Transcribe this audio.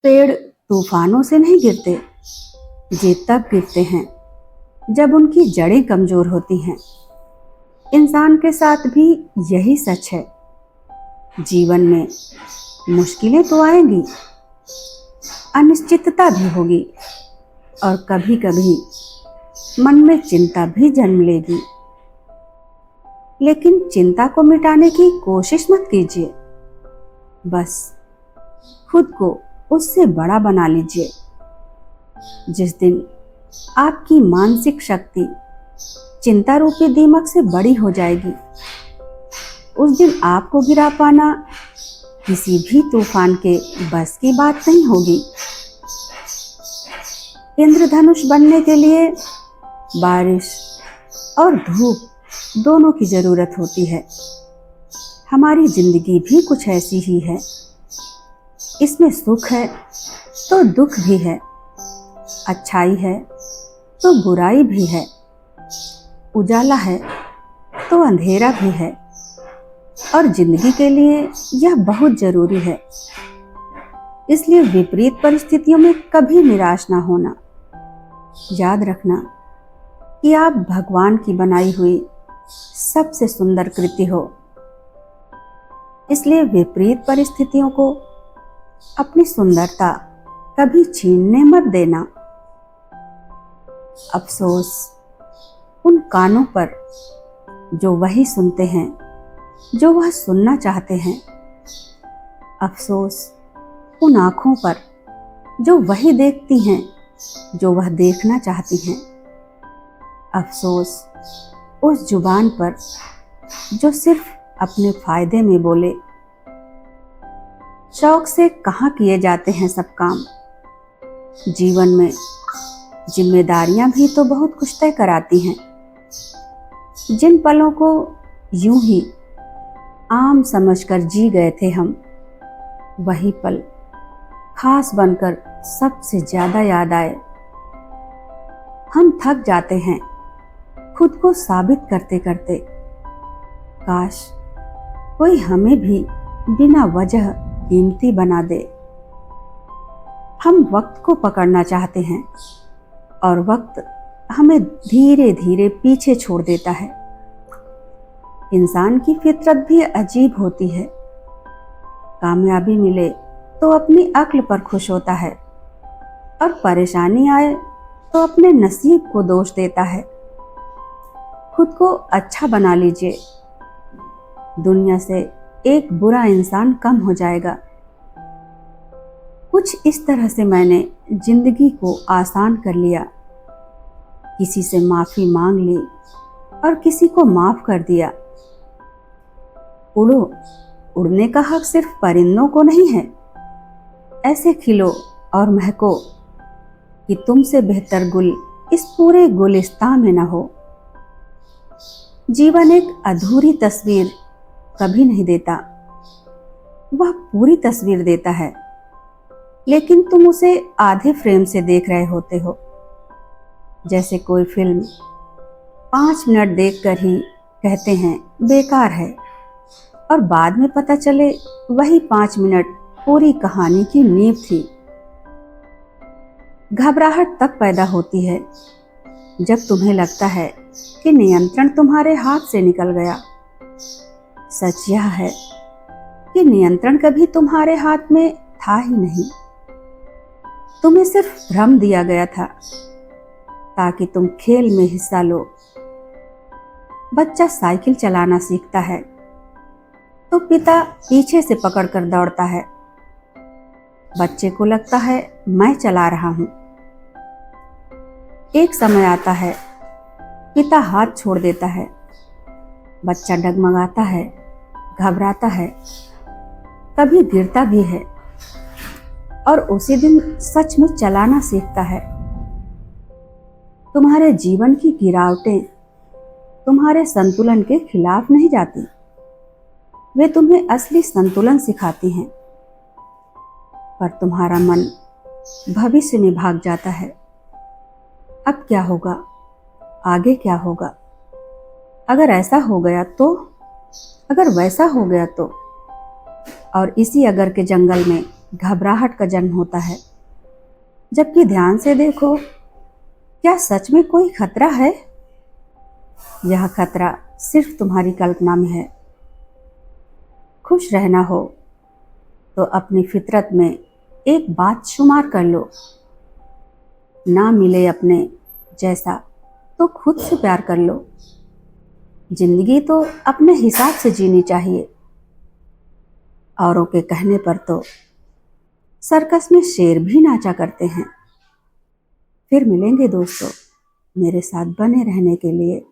पेड़ तूफानों से नहीं गिरते, ये तब गिरते हैं जब उनकी जड़ें कमजोर होती हैं। इंसान के साथ भी यही सच है। जीवन में मुश्किलें तो आएंगी, अनिश्चितता भी होगी और कभी कभी मन में चिंता भी जन्म लेगी। लेकिन चिंता को मिटाने की कोशिश मत कीजिए, बस खुद को उससे बड़ा बना लीजिए। जिस दिन आपकी मानसिक शक्ति चिंता रूपी दीमक से बड़ी हो जाएगी, उस दिन आपको गिरा पाना किसी भी तूफान के बस की बात नहीं होगी। इंद्रधनुष बनने के लिए बारिश और धूप दोनों की जरूरत होती है। हमारी जिंदगी भी कुछ ऐसी ही है। इसमें सुख है तो दुख भी है, अच्छाई है तो बुराई भी है, उजाला है तो अंधेरा भी है। और जिंदगी के लिए यह बहुत जरूरी है। इसलिए विपरीत परिस्थितियों में कभी निराश ना होना। याद रखना कि आप भगवान की बनाई हुई सबसे सुंदर कृति हो। इसलिए विपरीत परिस्थितियों को अपनी सुंदरता कभी छीनने मत देना। अफसोस उन कानों पर जो वही सुनते हैं जो वह सुनना चाहते हैं। अफसोस उन आँखों पर जो वही देखती हैं जो वह देखना चाहती हैं। अफसोस उस जुबान पर जो सिर्फ अपने फायदे में बोले। शौक से कहाँ किए जाते हैं सब काम। जीवन में जिम्मेदारियां भी तो बहुत कुछ तय कराती हैं। जिन पलों को यूं ही आम समझकर जी गए थे हम, वही पल खास बनकर सबसे ज्यादा याद आए। हम थक जाते हैं खुद को साबित करते करते। काश कोई हमें भी बिना वजह कीमती बना दे। हम वक्त को पकड़ना चाहते हैं और वक्त हमें धीरे धीरे पीछे छोड़ देता है। इंसान की फितरत भी अजीब होती है। कामयाबी मिले तो अपनी अक्ल पर खुश होता है और परेशानी आए तो अपने नसीब को दोष देता है। खुद को अच्छा बना लीजिए, दुनिया से एक बुरा इंसान कम हो जाएगा। कुछ इस तरह से मैंने जिंदगी को आसान कर लिया। किसी से माफी मांग ली और किसी को माफ कर दिया। उड़ो, उड़ने का हक सिर्फ परिंदों को नहीं है। ऐसे खिलो और महको कि तुमसे बेहतर गुल इस पूरे गुलिस्तान में न हो। जीवन एक अधूरी तस्वीर कभी नहीं देता, वह पूरी तस्वीर देता है। लेकिन तुम उसे आधे फ्रेम से देख रहे होते हो। जैसे कोई फिल्म 5 मिनट देखकर ही कहते हैं बेकार है, और बाद में पता चले वही 5 मिनट पूरी कहानी की नींव थी। घबराहट तब पैदा होती है जब तुम्हें लगता है कि नियंत्रण तुम्हारे हाथ से निकल गया। सच यह है कि नियंत्रण कभी तुम्हारे हाथ में था ही नहीं। तुम्हें सिर्फ भ्रम दिया गया था ताकि तुम खेल में हिस्सा लो। बच्चा साइकिल चलाना सीखता है तो पिता पीछे से पकड़कर दौड़ता है। बच्चे को लगता है मैं चला रहा हूं। एक समय आता है पिता हाथ छोड़ देता है। बच्चा डगमगाता है, घबराता है, कभी गिरता भी है और उसी दिन सच में चलाना सीखता है। तुम्हारे जीवन की गिरावटें तुम्हारे संतुलन के खिलाफ नहीं जाती, वे तुम्हें असली संतुलन सिखाती हैं। पर तुम्हारा मन भविष्य में भाग जाता है। अब क्या होगा, आगे क्या होगा, अगर ऐसा हो गया तो, अगर वैसा हो गया तो। और इसी अगर के जंगल में घबराहट का जन्म होता है। जबकि ध्यान से देखो, क्या सच में कोई खतरा है? यह खतरा सिर्फ तुम्हारी कल्पना में है। खुश रहना हो तो अपनी फितरत में एक बात शुमार कर लो, ना मिले अपने जैसा तो खुद से प्यार कर लो। जिंदगी तो अपने हिसाब से जीनी चाहिए। औरों के कहने पर तो सर्कस में शेर भी नाचा करते हैं। फिर मिलेंगे दोस्तों, मेरे साथ बने रहने के लिए